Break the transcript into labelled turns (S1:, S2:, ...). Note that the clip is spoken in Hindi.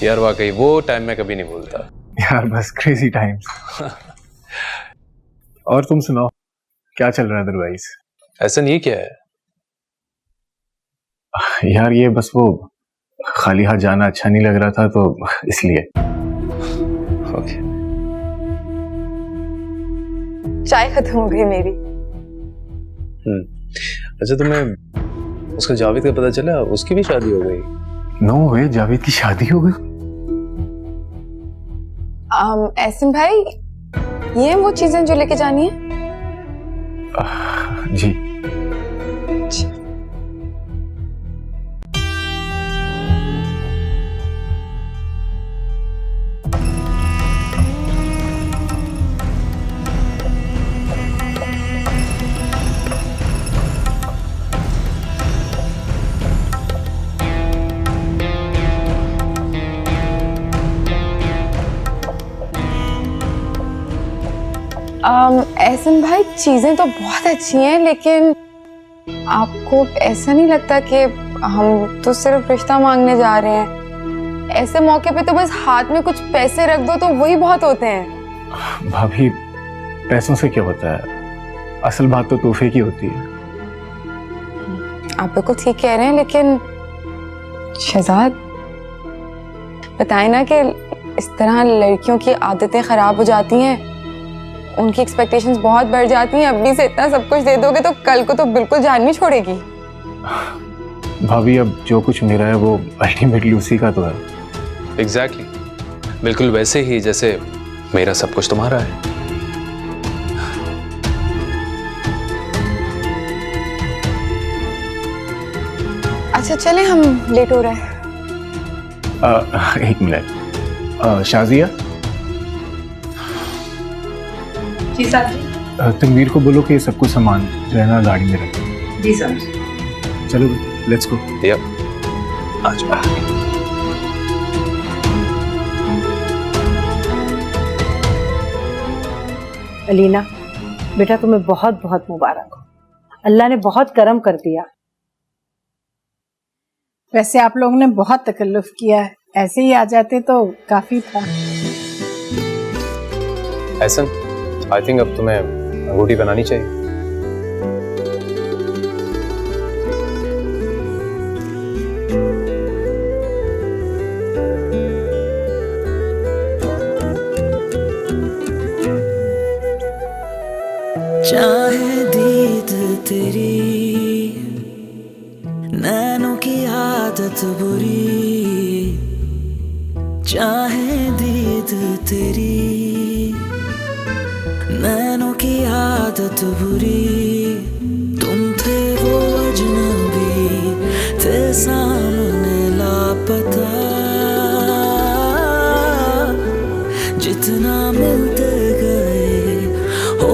S1: यार वाकई वो टाइम मैं कभी नहीं भूलता
S2: यार बस क्रेजी टाइम्स। और तुम सुनाओ, क्या चल रहा है अदरवाइज?
S1: ऐसा नहीं क्या है?
S2: यार ये बस वो खाली हाथ जाना अच्छा नहीं लग रहा था तो इसलिए।
S1: ओके।
S3: चाय खत्म हो गई मेरी।
S1: अच्छा तुम्हें उसका जावेद का पता चला? उसकी भी शादी हो गई।
S2: नो वे, जावेद की शादी हो गई?
S3: एहसन भाई, ये हैं वो चीजें जो लेके जानी है?
S2: जी।
S3: एहसन भाई, चीजें तो बहुत अच्छी हैं, लेकिन आपको ऐसा नहीं लगता कि हम तो सिर्फ रिश्ता मांगने जा रहे हैं? ऐसे मौके पे तो बस हाथ में कुछ पैसे रख दो तो वही बहुत होते हैं।
S2: भाभी, पैसों से क्या होता है? असल बात तो तोहफे की होती है।
S3: आप बिल्कुल ठीक कह रहे हैं, लेकिन शहजाद बताए ना कि इस तरह लड़कियों की आदतें खराब हो जाती हैं, उनकी एक्सपेक्टेशंस बहुत बढ़ जाती हैं। अभी से इतना सब कुछ दे दोगे तो कल को तो बिल्कुल जान नहीं छोड़ेगी।
S2: भाभी, अब जो कुछ मेरा है वो अल्टीमेटली उसी का तो है।
S1: एग्जैक्टली, बिल्कुल वैसे ही जैसे मेरा सब कुछ तुम्हारा है।
S3: अच्छा चलें, हम लेट हो रहे हैं।
S2: एक मिनट। शाजिया,
S4: जी साहब जी।
S2: तनवीर को बोलो कि सब कुछ सामान जो है ना गाड़ी में रखे।
S4: जी साहब।
S2: चलो लेट्स गो।
S1: या आज
S4: अलीना बेटा, तुम्हें बहुत बहुत मुबारक हो। अल्लाह ने बहुत करम कर दिया।
S5: वैसे आप लोगों ने बहुत तकल्लुफ किया है, ऐसे ही आ जाते तो काफी था।
S1: ऐसा आई थिंक अब तुम्हें अंगूठी बनानी चाहिए।
S6: चाहे दीद तेरी नैनों की आदत बुरी, चाहे दीद तेरी नैनों की आदत बुरी, तुम थे वो अजनबी, थे सामने लापता, जितना मिलते गए हो